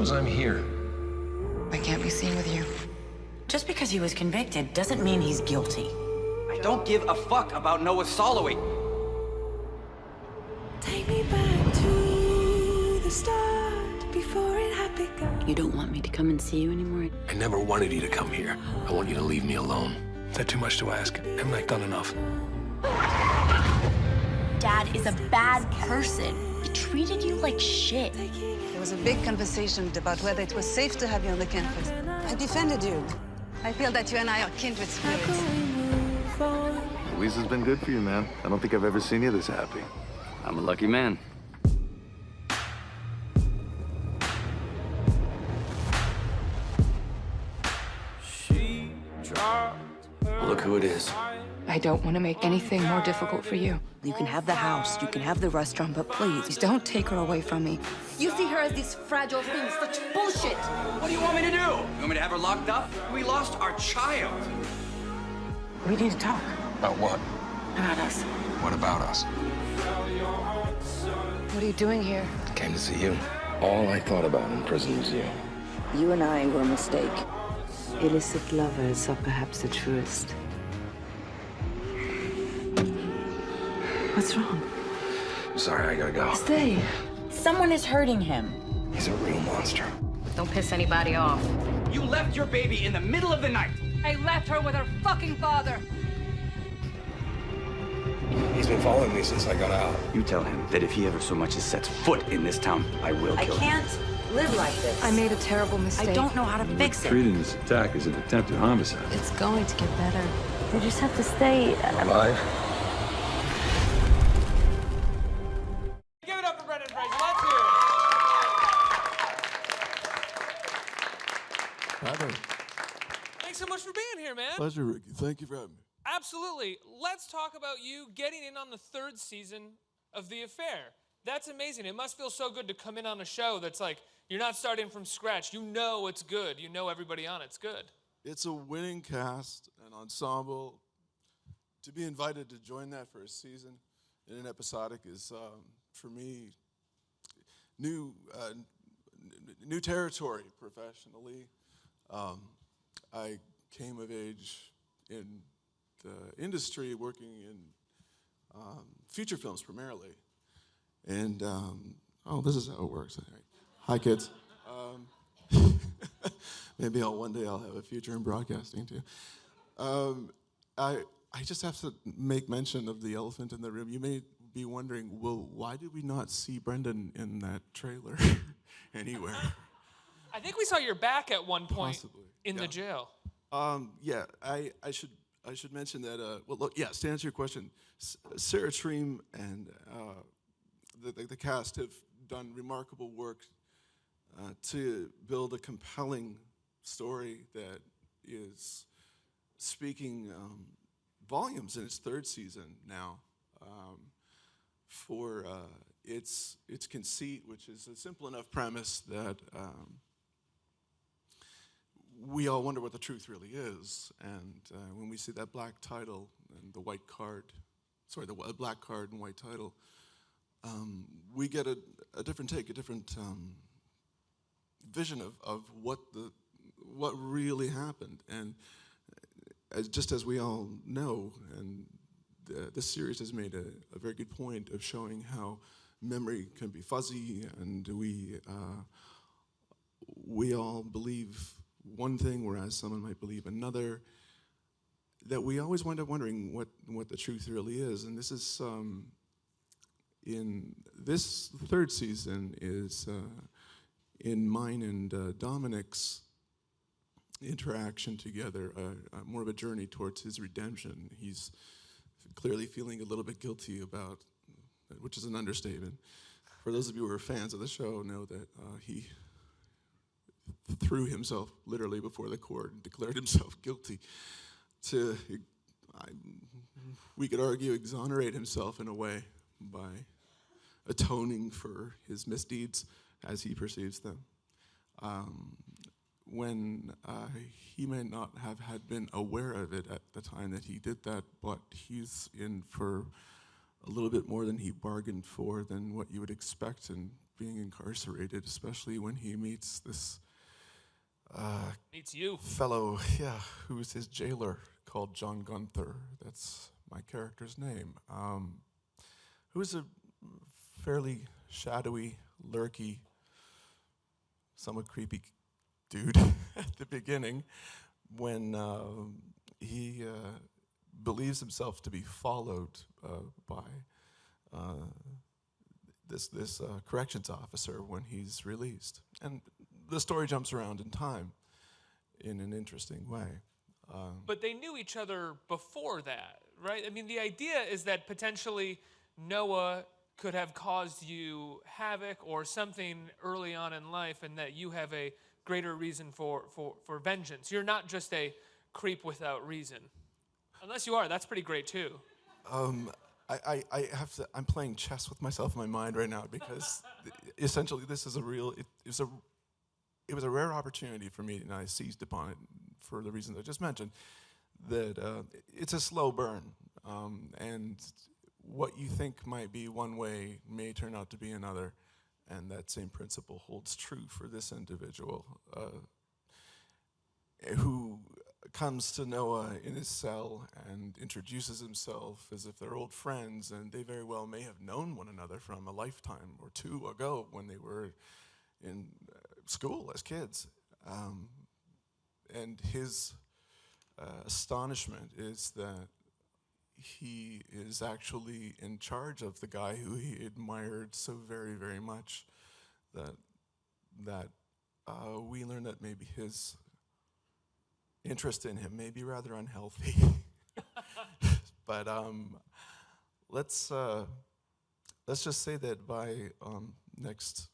knows I'm here. I can't be seen with you. Just because he was convicted doesn't mean he's guilty. I don't give a fuck about Noah Soloway. Take me back to the start before it had begun. You don't want me to come and see you anymore? I never wanted you to come here. I want you to leave me alone. Is that too much to ask? Haven't I done enough? Dad is a bad person. He treated you like shit. There was a big conversation about whether it was safe to have you on the campus. I defended you. I feel that you and I are kindred spirits. Lisa's been good for you, man. I don't think I've ever seen you this happy. I'm a lucky man. Look who it is. I don't want to make anything more difficult for you. You can have the house, you can have the restaurant, but please Don't take her away from me. You see her as this fragile thing, such bullshit. What do you want me to do? You want me to have her locked up? We lost our child. We need to talk About what? about us. What about us? What are you doing here? Came to see you. All I thought about in prison was you. You and I were a mistake. Illicit lovers are perhaps the truest. What's wrong? I'm sorry, I gotta go. Stay. Someone is hurting him. He's a real monster. Don't piss anybody off. You left your baby in the middle of the night. I left her with her fucking father. He's been following me since I got out. You tell him that if he ever so much as sets foot in this town, I will I kill him. can't live like this. I made a terrible mistake. I don't know how to fix it. Treating this attack as an attempted homicide. It's going to get better. You just have to stay. Alive? Give it up for Brendan Fraser. Let's hear it. Hi there. Thanks so much for being here, man. Pleasure, Ricky. Thank you for having me. Absolutely. Let's talk about you getting in on the 3rd season of The Affair. That's amazing. It must feel so good to come in on a show that's like, you're not starting from scratch. You know it's good. You know everybody on it's good. It's a winning cast, an ensemble. To be invited to join that for a season in an episodic is, for me, new territory professionally. I came of age in the industry working in feature films primarily. And, oh, this is how it works. Hi, kids. Maybe one day I'll have a future in broadcasting, too. I just have to make mention of the elephant in the room. You may be wondering, well, why did we not see Brendan in that trailer anywhere? I think we saw your back at one point. Possibly. In the jail. Yeah, I should mention that, well, look, yes, to answer your question, Sarah Treem and the cast have done remarkable work to build a compelling story that is speaking volumes in its 3rd season now for its conceit, which is a simple enough premise that we all wonder what the truth really is. And when we see that black title and the white card, sorry, the black card and white title, we get a different take, a different vision of what really happened. And just as we all know, and this series has made a very good point of showing how memory can be fuzzy, and we all believe one thing, whereas someone might believe another, that we always wind up wondering what the truth really is. And this is, in this 3rd season is in mine and Dominic's interaction together, more of a journey towards his redemption. He's clearly feeling a little bit guilty about, which is an understatement. For those of you who are fans of the show know that he threw himself literally before the court and declared himself guilty to, we could argue, exonerate himself in a way by atoning for his misdeeds as he perceives them. When he may not have had been aware of it at the time that he did that, but he's in for a little bit more than he bargained for, than what you would expect, and being incarcerated, especially when he meets this Meets you. fellow, who's his jailer, called John Gunther. That's my character's name. Who's a fairly shadowy, lurky, somewhat creepy dude at the beginning, when he believes himself to be followed by this corrections officer when he's released. And the story jumps around in time in an interesting way. But they knew each other before that, right? I mean, the idea is that potentially Noah could have caused you havoc or something early on in life, and that you have a greater reason for vengeance. You're not just a creep without reason. Unless you are, that's pretty great too. I have to. I'm playing chess with myself in my mind right now because essentially this is a real. It was a rare opportunity for me, and I seized upon it for the reasons I just mentioned. That it's a slow burn, and what you think might be one way may turn out to be another, and that same principle holds true for this individual who comes to Noah in his cell and introduces himself as if they're old friends, and they very well may have known one another from a lifetime or two ago when they were in school as kids. And his astonishment is that he is actually in charge of the guy who he admired so very, very much, that we learn that maybe his interest in him may be rather unhealthy. But let's just say that by next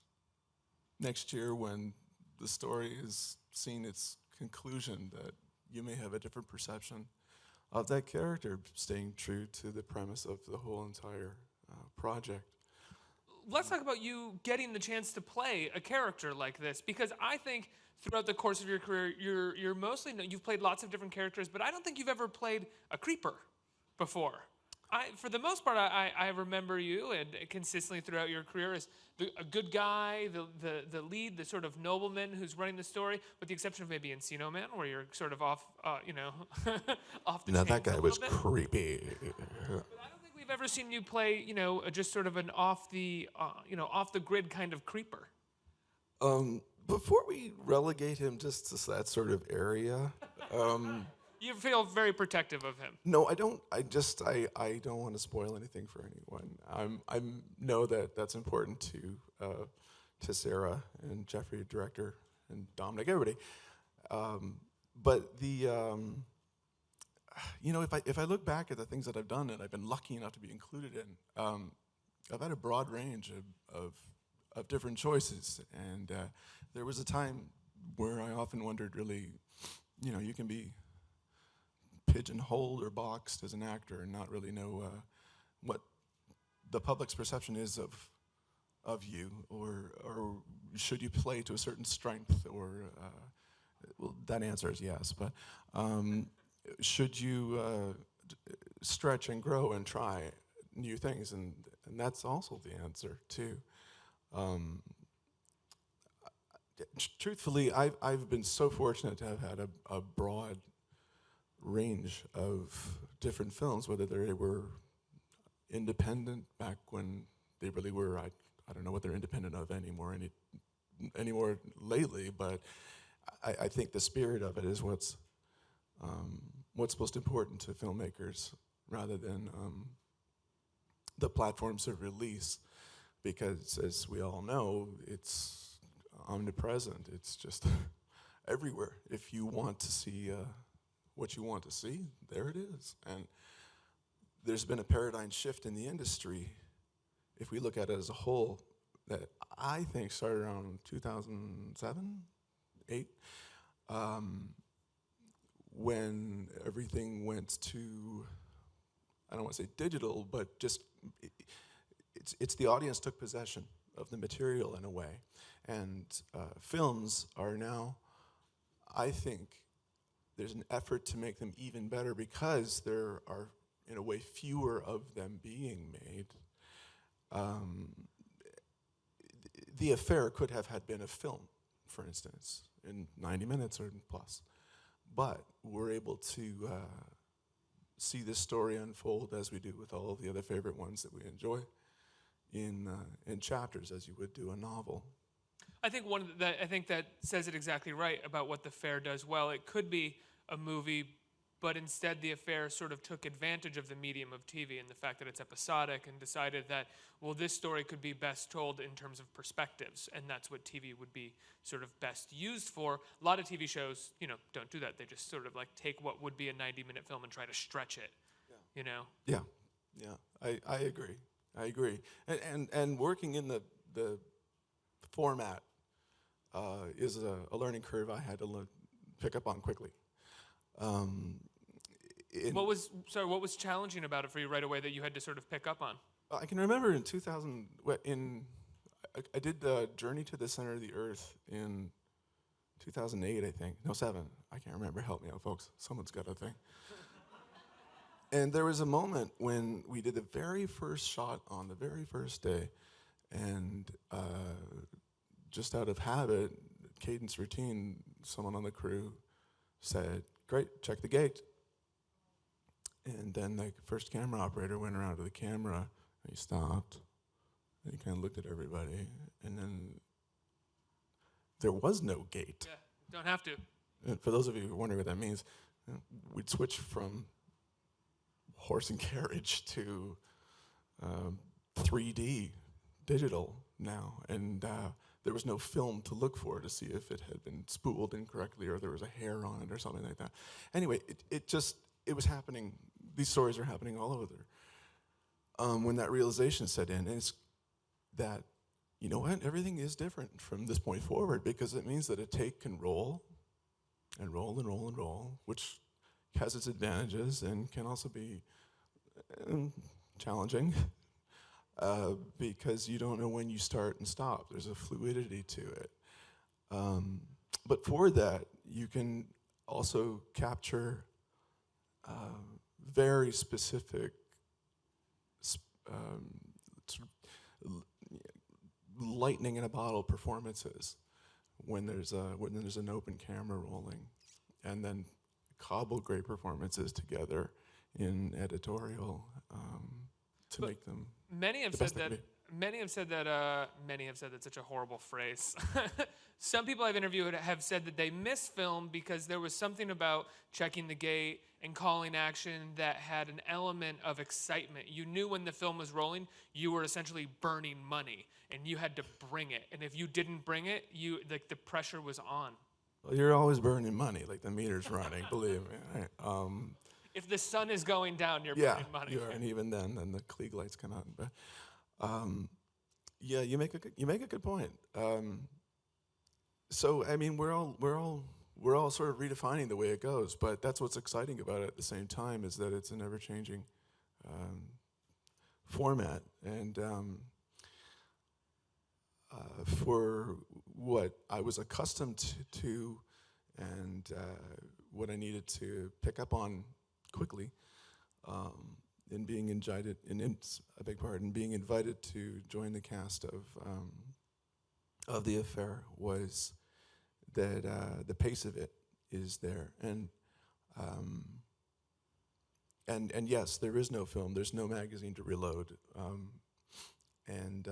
year, when the story has seen its conclusion, that you may have a different perception of that character, staying true to the premise of the whole entire project. Let's talk about you getting the chance to play a character like this, because I think throughout the course of your career, you're mostly, you've played lots of different characters, but I don't think you've ever played a creeper before. For the most part, I remember you, and consistently throughout your career, as a good guy, the lead, the sort of nobleman who's running the story, with the exception of maybe Encino Man, where you're sort of off, off the Now chains that guy a was little bit. creepy. But I don't think we've ever seen you play, just sort of an off the grid kind of creeper. Before we relegate him just to that sort of area, you feel very protective of him. no, I don't. I don't want to spoil anything for anyone. I know that that's important to Sarah and Jeffrey, director, and Dominic, everybody. But the if I look back at the things that I've done and I've been lucky enough to be included in, I've had a broad range of different choices, and there was a time where I often wondered, really, you can be pigeonholed or boxed as an actor and not really know what the public's perception is of you, or should you play to a certain strength, or well, that answer is yes, but should you stretch and grow and try new things, and that's also the answer too. Truthfully, I've been so fortunate to have had a broad range of different films, whether they were independent back when they really were. I don't know what they're independent of anymore lately, but I think the spirit of it is what's most important to filmmakers, rather than the platforms of release, because as we all know, it's omnipresent. It's just everywhere. If you want to see what you want to see, there it is. And there's been a paradigm shift in the industry, if we look at it as a whole, that I think started around 2007, 2008, when everything went to, I don't want to say digital, but just it's the audience took possession of the material in a way. And films are now, I think, there's an effort to make them even better because there are, in a way, fewer of them being made. The Affair could have had been a film, for instance, in 90 minutes or plus. But we're able to see this story unfold as we do with all of the other favorite ones that we enjoy in chapters, as you would do a novel. I think that says it exactly right about what The Fair does well. It could be a movie, but instead The Affair sort of took advantage of the medium of TV and the fact that it's episodic and decided that, well, this story could be best told in terms of perspectives, and that's what TV would be sort of best used for. A lot of TV shows, don't do that. They just sort of like take what would be a 90-minute film and try to stretch it, Yeah, I agree. And working in the format is a learning curve I had to pick up on quickly. What was challenging about it for you right away that you had to sort of pick up on? I can remember in 2000, I did the Journey to the Center of the Earth in 2008, I think. No, 7. I can't remember. Help me out, folks. Someone's got a thing. And there was a moment when we did the very first shot on the very first day, and just out of habit, cadence routine, someone on the crew said, "Great, check the gate." And then the first camera operator went around to the camera, and he stopped, and he kind of looked at everybody, and then there was no gate. Yeah, don't have to. And for those of you who are wondering what that means, we'd switch from horse and carriage to 3D digital now, and there was no film to look for to see if it had been spooled incorrectly or there was a hair on it or something like that. Anyway, it was happening. These stories are happening all over there. When that realization set in, and it's that, you know what, everything is different from this point forward, because it means that a take can roll and roll and roll and roll, which has its advantages and can also be challenging because you don't know when you start and stop. There's a fluidity to it. But for that, you can also capture very specific lightning in a bottle performances when there's an open camera rolling, and then cobble great performances together in editorial to make them. Many have said that's such a horrible phrase. Some people I've interviewed have said that they miss film because there was something about checking the gate and calling action that had an element of excitement. You knew when the film was rolling, you were essentially burning money, and you had to bring it. And if you didn't bring it, the pressure was on. Well, you're always burning money, like the meter's running, believe me. Right? If the sun is going down, you're burning money. Yeah, and even then the Klieg lights come out. But you make a good point. So I mean, we're all sort of redefining the way it goes, but that's what's exciting about it at the same time, is that it's an ever-changing format, and for what I was accustomed to and what I needed to pick up on quickly, in being invited, being invited to join the cast of The Affair, was that the pace of it is there, and yes, there is no film, there's no magazine to reload, and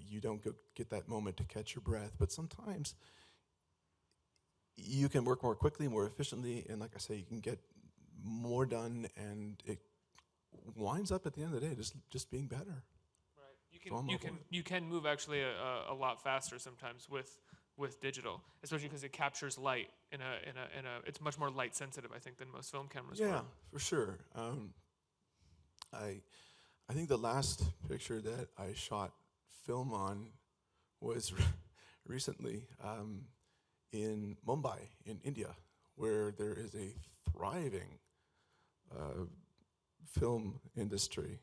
you don't get that moment to catch your breath. But sometimes you can work more quickly, more efficiently, and like I say, you can get more done, and it winds up at the end of the day just being better. Right. You can move actually a lot faster sometimes with digital, especially because it captures light in a it's much more light sensitive, I think, than most film cameras. Yeah, for sure. I think the last picture that I shot film on was recently in Mumbai, in India, where there is a thriving film industry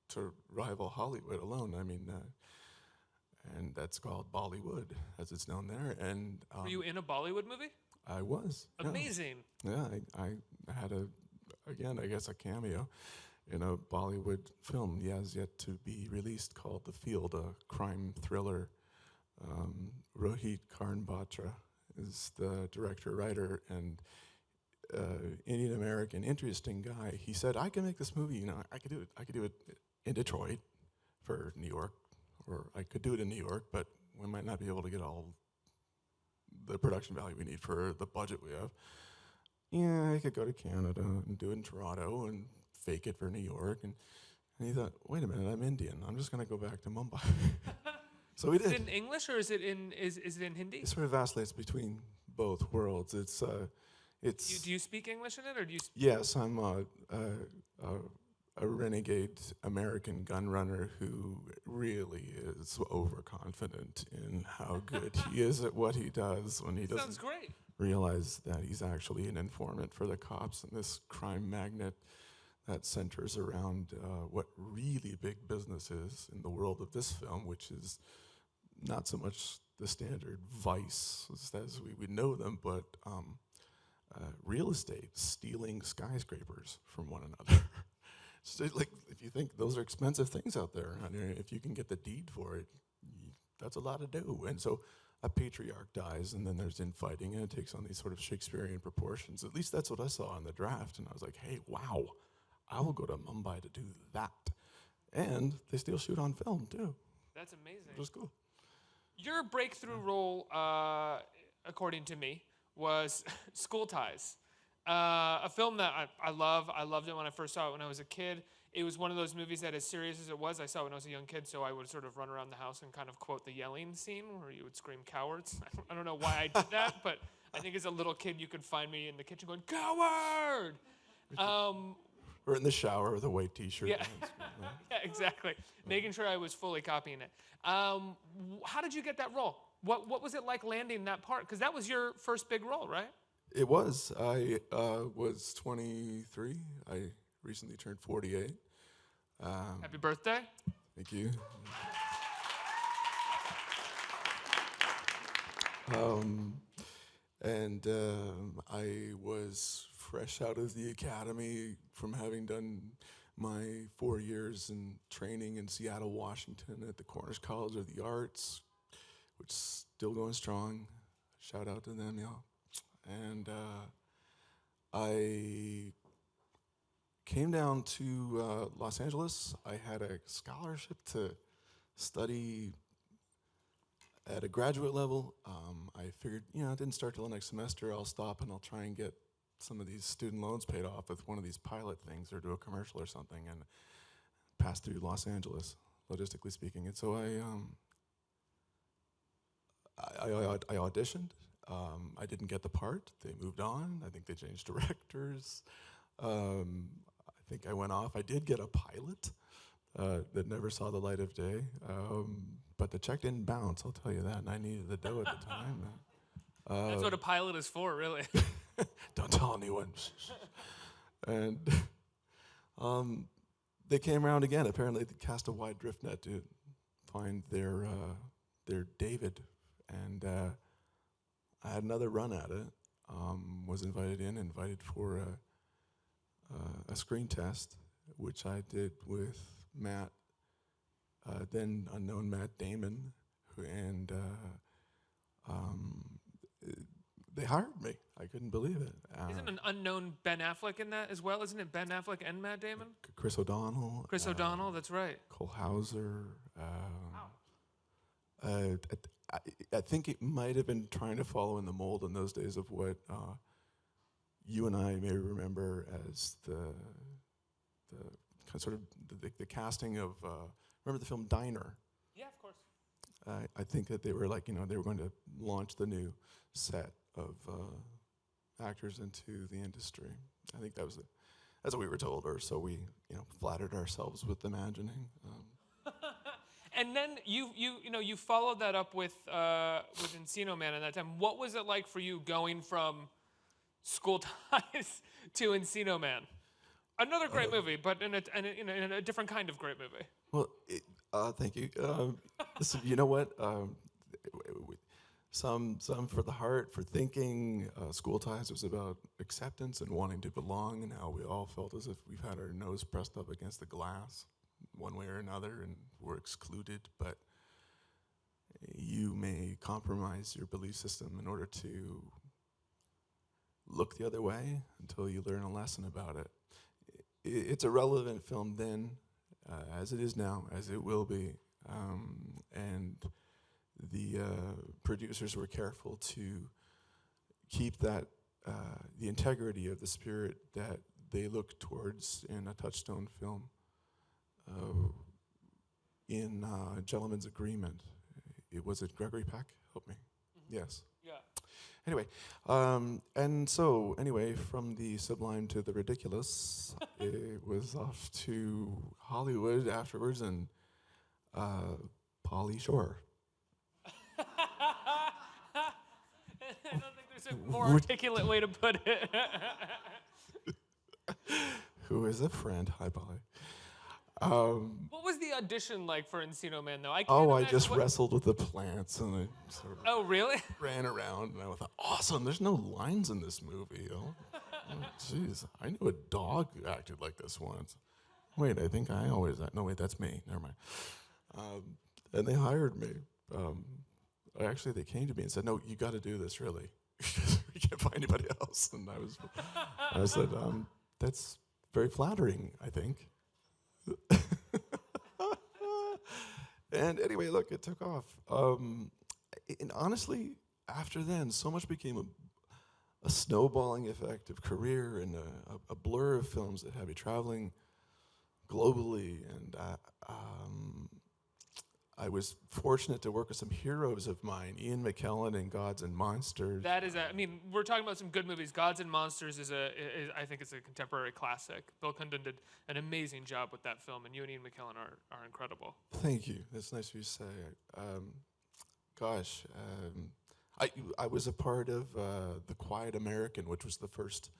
to rival Hollywood alone. I mean, and that's called Bollywood, as it's known there. And were you in a Bollywood movie? I was. Amazing. Yeah, I had I guess a cameo in a Bollywood film. He has yet to be released, called The Field, a crime thriller Rohit Karnbatra is the director-writer, and Indian American, interesting guy. He said, "I can make this movie. You know, I could do it. I could do it in Detroit for New York, or I could do it in New York, but we might not be able to get all the production value we need for the budget we have. Yeah, I could go to Canada and do it in Toronto and fake it for New York." And he thought, "Wait a minute, I'm Indian. I'm just going to go back to Mumbai." So we did. Is it in English or is it in Hindi? It sort of vacillates between both worlds. It's Do you speak English in it, or do you? Yes, I'm a renegade American gun runner who really is overconfident in how good he is at what he does when he doesn't great. realize that he's actually an informant for the cops and this crime magnet that centers around what really big business is in the world of this film, which is not so much the standard vice as we would know them, but real estate, stealing skyscrapers from one another. So, like, if you think those are expensive things out there, and if you can get the deed for it, that's a lot to do. And so a patriarch dies, and then there's infighting, and it takes on these sort of Shakespearean proportions. At least that's what I saw in the draft, and I was like, hey, wow, I will go to Mumbai to do that. And they still shoot on film, too. That's amazing. Which is cool. Your breakthrough role, according to me, was School Ties. A film that I love. I loved it when I first saw it when I was a kid. It was one of those movies that, as serious as it was, I saw it when I was a young kid, so I would sort of run around the house and kind of quote the yelling scene where you would scream cowards. I don't know why I did that, but I think as a little kid you could find me in the kitchen going, coward! Or in the shower with a white t-shirt. Yeah, yeah, exactly. Making sure I was fully copying it. How did you get that role? What was it like landing that part? Because that was your first big role, right? It was. I was 23. I recently turned 48. Happy birthday. Thank you. I was fresh out of the academy from having done my 4 years in training in Seattle, Washington at the Cornish College of the Arts, which is still going strong. Shout out to them, y'all. And I came down to Los Angeles. I had a scholarship to study at a graduate level. I figured, it didn't start till the next semester. I'll stop and I'll try and get some of these student loans paid off with one of these pilot things or do a commercial or something and pass through Los Angeles, logistically speaking. And so I auditioned. I didn't get the part. They moved on. I think they changed directors. I think I went off. I did get a pilot that never saw the light of day. But the check didn't bounce, I'll tell you that. And I needed the dough at the time. That's what a pilot is for, really. Don't tell anyone. And they came around again. Apparently they cast a wide drift net to find their David. And I had another run at it. Was invited for a screen test, which I did with Matt, then unknown Matt Damon, and they hired me. I couldn't believe it. Isn't an unknown Ben Affleck in that as well? Isn't it Ben Affleck and Matt Damon? Chris O'Donnell. Chris O'Donnell, that's right. Cole Hauser. Wow. I think it might have been trying to follow in the mold in those days of what you and I may remember as the casting of remember the film Diner? Yeah, of course. I think that they were they were going to launch the new set of actors into the industry. I think that's what we were told, or so we flattered ourselves with imagining. And then you followed that up with Encino Man at that time. What was it like for you going from School Ties to Encino Man? Another great movie, but in a different kind of great movie. Well, thank you. Listen, you know what? Some for the heart, for thinking. School Ties was about acceptance and wanting to belong, and how we all felt as if we've had our nose pressed up against the glass one way or another, and we're excluded. But you may compromise your belief system in order to look the other way until you learn a lesson about it. It's a relevant film then, as it is now, as it will be. And the producers were careful to keep that, the integrity of the spirit that they look towards in a touchstone film in Gentleman's Agreement. Was it Gregory Peck? Help me. Yes. Yeah. Anyway, and so anyway, from the sublime to the ridiculous, it was off to Hollywood afterwards, and Pauly Shore. I don't think there's a more articulate way to put it. Who is a friend. Hi, Pauly. What was the audition like for Encino Man, though? I just wrestled with the plants, and I sort of Oh, really? ran around, and I thought, awesome, there's no lines in this movie. Jeez, I knew a dog who acted like this once. Wait, I think I always... No, wait, that's me. Never mind. And they hired me. Actually, they came to me and said, no, you got to do this, really. We can't find anybody else. And I said, that's very flattering, I think. And anyway, look, it took off. And honestly, after then, so much became a snowballing effect of career and a blur of films that had me traveling globally. And I was fortunate to work with some heroes of mine, Ian McKellen in Gods and Monsters. That is, I mean, we're talking about some good movies. Gods and Monsters is I think it's a contemporary classic. Bill Condon did an amazing job with that film, and you and Ian McKellen are incredible. Thank you. That's nice of you to say. I was a part of The Quiet American, which was the first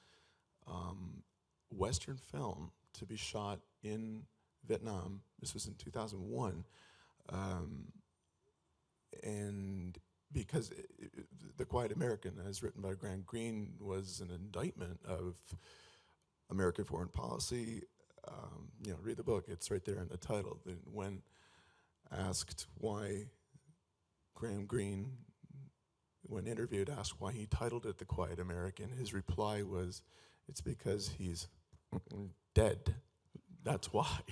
Western film to be shot in Vietnam. This was in 2001. And because The Quiet American, as written by Grant Greene, was an indictment of American foreign policy. Read the book, it's right there in the title. When asked why Graham Greene, when interviewed, asked why he titled it The Quiet American, his reply was, it's because he's dead. That's why.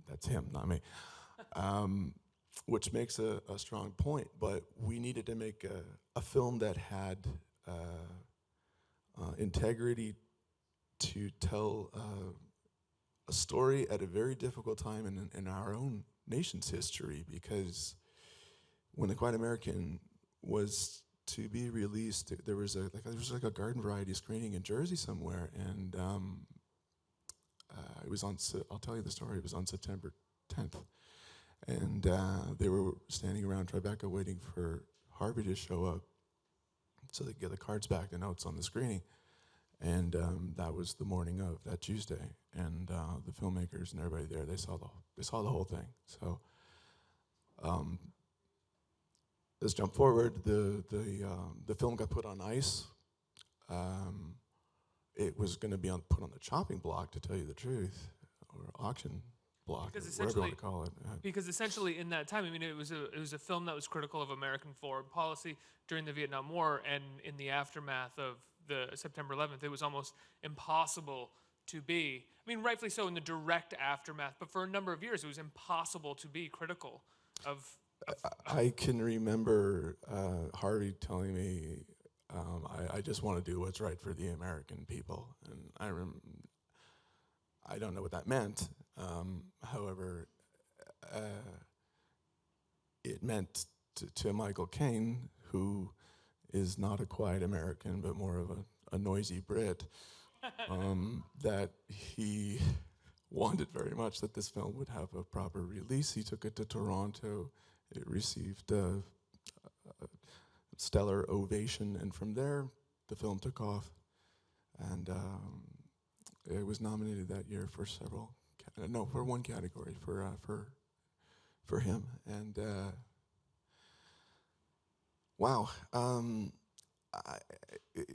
That's him, not me. Which makes a strong point, but we needed to make a film that had integrity to tell a story at a very difficult time in our own nation's history, because when The Quiet American was to be released, there was like a garden variety screening in Jersey somewhere, and it was on, I'll tell you the story, it was on September 10th. And they were standing around Tribeca waiting for Harvey to show up so they could get the cards back, the notes on the screening. And that was the morning of that Tuesday. And the filmmakers and everybody there, they saw the whole thing. So let's jump forward. The film got put on ice. It was going to be put on the chopping block, to tell you the truth, or auction block, whatever you want to call it. Because essentially in that time, I mean, it was a film that was critical of American foreign policy during the Vietnam War, and in the aftermath of the September 11th, it was almost impossible to be, I mean, rightfully so in the direct aftermath, but for a number of years, it was impossible to be critical of I can remember Harvey telling me, I just want to do what's right for the American people. And I don't know what that meant. However, it meant to Michael Caine, who is not a quiet American, but more of a noisy Brit, that he wanted very much that this film would have a proper release. He took it to Toronto. It received a stellar ovation, and from there, the film took off. And it was nominated that year for for one category, for him. And wow,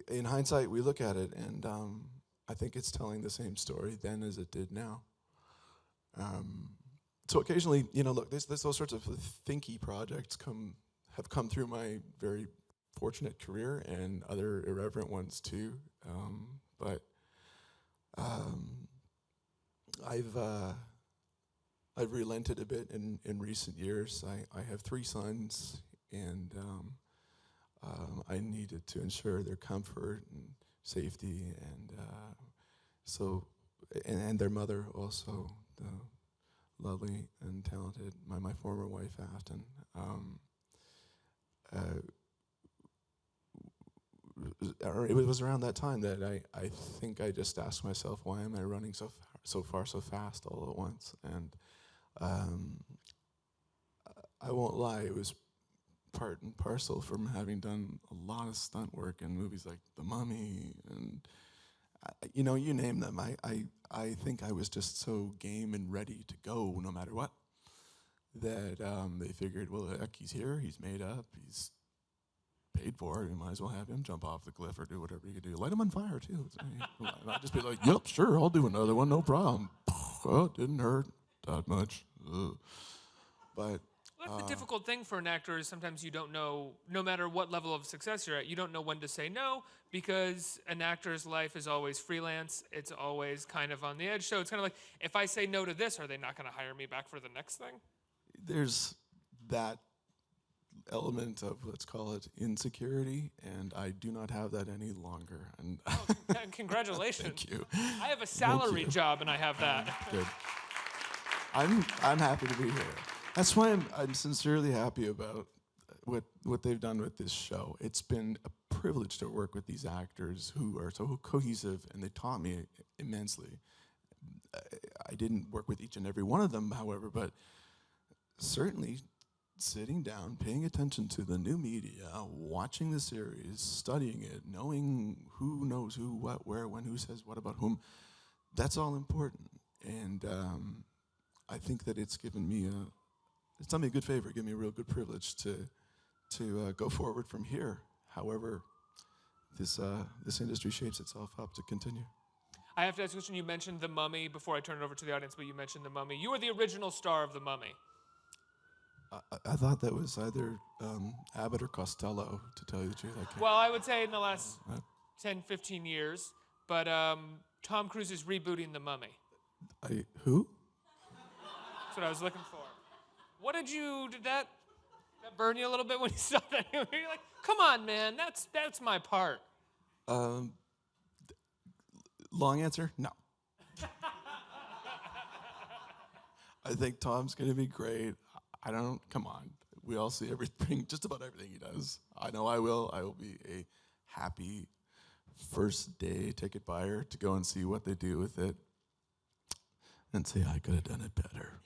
in hindsight, we look at it, and I think it's telling the same story then as it did now. So occasionally, look, there's those sorts of thinky projects have come through my very fortunate career, and other irreverent ones too. But I've relented a bit in recent years. I have 3 sons, and I needed to ensure their comfort and safety, and and their mother also, the lovely and talented my former wife Afton. It was around that time that I think I just asked myself, why am I running so far so fast all at once? And I won't lie, it was part and parcel from having done a lot of stunt work in movies like The Mummy, and you name them. I think I was just so game and ready to go no matter what, that they figured, well, heck, he's here, he's made up, he's paid for it, you might as well have him jump off the cliff or do whatever you could do. Light him on fire too. And I'd just be like, yep, sure, I'll do another one, no problem. Oh, it didn't hurt that much. Ugh. But that's the difficult thing for an actor, is sometimes you don't know, no matter what level of success you're at, you don't know when to say no, because an actor's life is always freelance. It's always kind of on the edge. So it's kind of like, if I say no to this, are they not going to hire me back for the next thing? There's that element of, let's call it, insecurity, and I do not have that any longer. And congratulations. Thank you. I have a salary job, and I have that. Good. I'm happy to be here. That's why I'm sincerely happy about what they've done with this show. It's been a privilege to work with these actors who are so cohesive, and they taught me immensely. I didn't work with each and every one of them, however, but certainly sitting down, paying attention to the new media, watching the series, studying it, knowing who knows who, what, where, when, who says what about whom, that's all important. And I think that it's given me it's done me a good favor, given me a real good privilege to go forward from here. However, this industry shapes itself up to continue. I have to ask a question. You mentioned The Mummy before I turn it over to the audience, but you mentioned The Mummy. You were the original star of The Mummy. I thought that was either Abbott or Costello, to tell you the truth. Well, I would say in the last 10, 15 years, but Tom Cruise is rebooting The Mummy. Who? That's what I was looking for. Did that burn you a little bit when you saw that? You're like, come on, man, that's my part. Long answer, no. I think Tom's gonna be great. Come on. We all see everything, just about everything he does. I know I will. I will be a happy first day ticket buyer to go and see what they do with it and say, I could have done it better.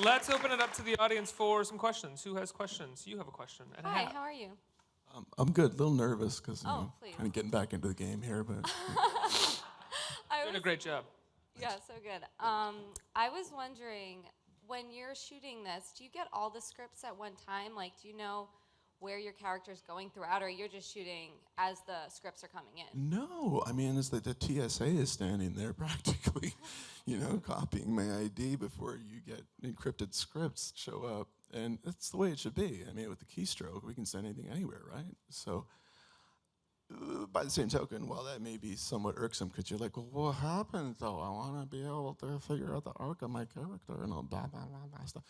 Let's open it up to the audience for some questions. Who has questions? You have a question. And Hi, how are you? I'm good. A little nervous because please. kind of getting back into the game here, but doing a great job. Yeah, so good. I was wondering, when you're shooting this, do you get all the scripts at one time? Like, do you know where your character's going throughout, or you're just shooting as the scripts are coming in? No, I mean, it's like the TSA is standing there practically, copying my ID before you get encrypted scripts show up. And that's the way it should be. I mean, with the keystroke, we can send anything anywhere, right? So, by the same token, while that may be somewhat irksome, because you're like, well, what happens, though? I want to be able to figure out the arc of my character and all blah, blah, blah, blah stuff.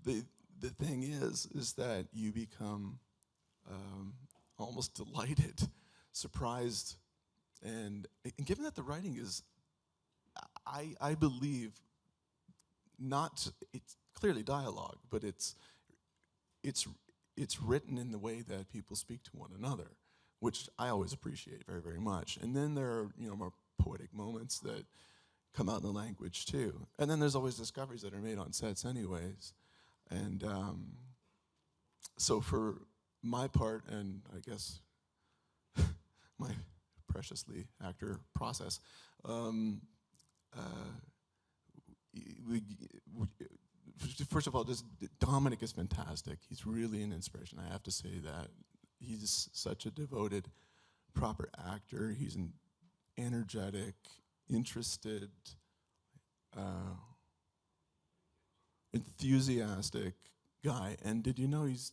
The thing is that you become almost delighted, surprised, and given that the writing is, I believe, it's clearly dialogue, but it's written in the way that people speak to one another, which I always appreciate very, very much. And then there are more poetic moments that come out in the language too. And then there's always discoveries that are made on sets anyways. And so for my part, and I guess my preciously actor process, first of all, just Dominic is fantastic. He's really an inspiration. I have to say that. He's such a devoted proper actor. He's an energetic, interested, enthusiastic guy. And did you know he's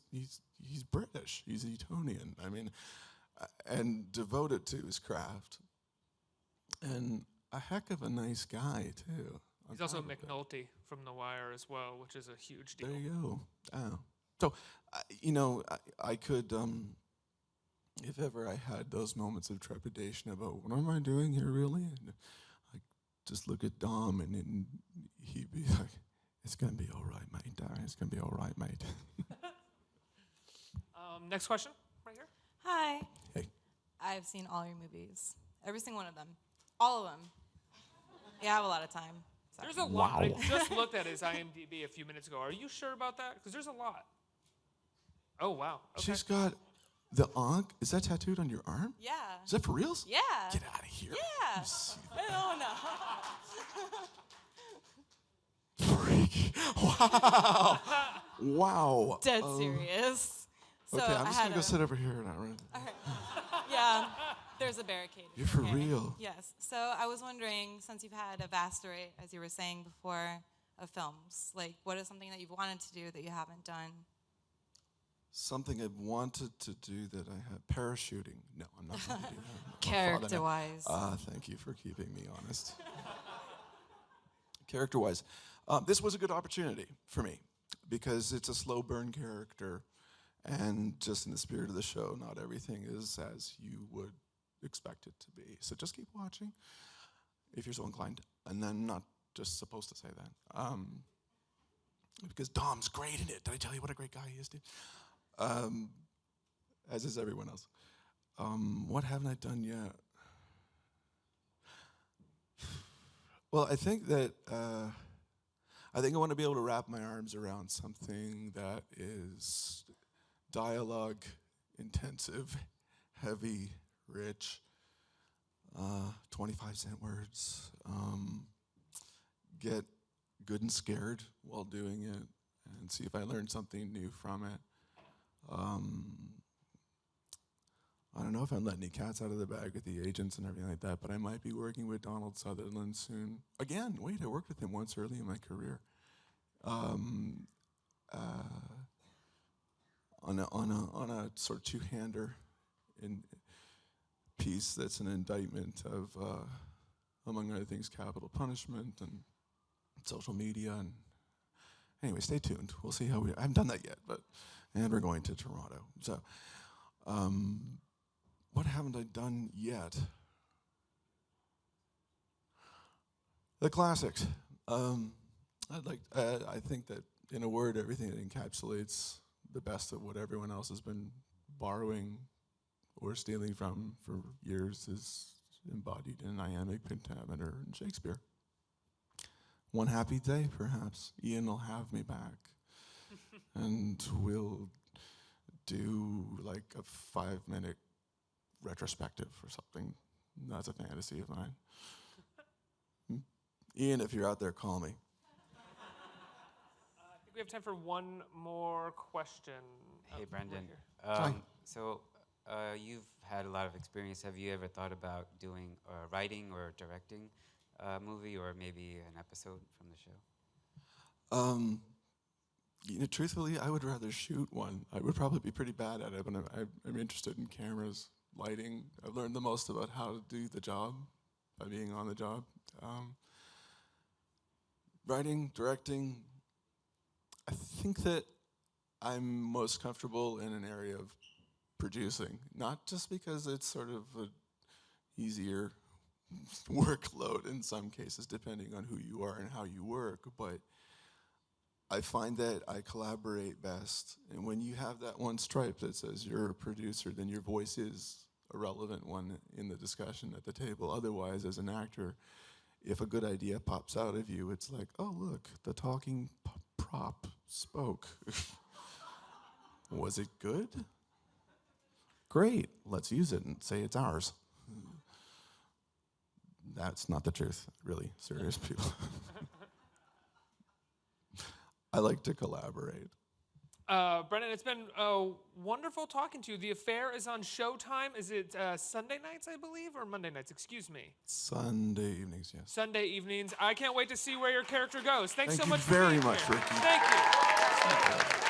British? He's Etonian. I mean, and devoted to his craft. And a heck of a nice guy too. He's also McNulty from The Wire as well, which is a huge deal. There you go. Oh. So, I could, if ever I had those moments of trepidation about what am I doing here really, and I just look at Dom and then he'd be like, "It's gonna be all right, mate. It's gonna be all right, mate." Next question, right here. Hi. Hey. I've seen all your movies. Every single one of them. All of them. Yeah, I have a lot of time. Sorry. There's a lot. I just looked at his IMDb a few minutes ago. Are you sure about that? Because there's a lot. Oh, wow. Okay. She's got the Ankh. Is that tattooed on your arm? Yeah. Is that for reals? Yeah. Get out of here. Yeah. Oh, no. Freak. Wow. Wow. Dead serious. So okay, I'm just going to go a- sit over here and not run. All right. Yeah. There's a barricade. You're for here. real. Yes. So I was wondering, since you've had a vast array, as you were saying before, of films, like what is something that you've wanted to do that you haven't done? Something I've wanted to do that I have. Parachuting. No, I'm not going to do that. Character-wise. Thank you for keeping me honest. Character-wise. This was a good opportunity for me because it's a slow burn character, and just in the spirit of the show, not everything is as you would expect it to be. So just keep watching if you're so inclined. And I'm not just supposed to say that. Because Dom's great in it. Did I tell you what a great guy he is, dude? As is everyone else. What haven't I done yet? Well, I think that I want to be able to wrap my arms around something that is dialogue intensive, heavy, rich, 25-cent words. Get good and scared while doing it, and see if I learn something new from it. I don't know if I'm letting any cats out of the bag with the agents and everything like that, but I might be working with Donald Sutherland soon. Again, wait, I worked with him once early in my career. On a sort of two-hander in piece that's an indictment of, among other things, capital punishment and social media. And anyway, stay tuned. We'll see how I haven't done that yet, and we're going to Toronto. So, what haven't I done yet? The classics. I think that, in a word, everything that encapsulates the best of what everyone else has been borrowing or stealing from for years is embodied in iambic pentameter and Shakespeare. One happy day, perhaps, Ian will have me back, and we'll do like a 5-minute retrospective or something. That's a fantasy of mine. Ian, if you're out there, call me. I think we have time for one more question. Hey, Brendan. Hi. So you've had a lot of experience. Have you ever thought about doing writing or directing a movie or maybe an episode from the show? Truthfully, I would rather shoot one. I would probably be pretty bad at it, but I'm interested in cameras, lighting. I've learned the most about how to do the job by being on the job. Writing, directing, I think that I'm most comfortable in an area of producing, not just because it's sort of an easier workload in some cases, depending on who you are and how you work, but I find that I collaborate best. And when you have that one stripe that says you're a producer, then your voice is a relevant one in the discussion at the table. Otherwise, as an actor, if a good idea pops out of you, it's like, oh, look, the talking prop spoke. Was it good? Great, let's use it and say it's ours. That's not the truth, really, serious people. I like to collaborate. Brennan, it's been wonderful talking to you. The Affair is on Showtime. Is it Sunday nights, I believe, or Monday nights? Excuse me. Sunday evenings, yes. Sunday evenings. I can't wait to see where your character goes. Thanks Thank so you much very for being much, here. Ricky. Thank you.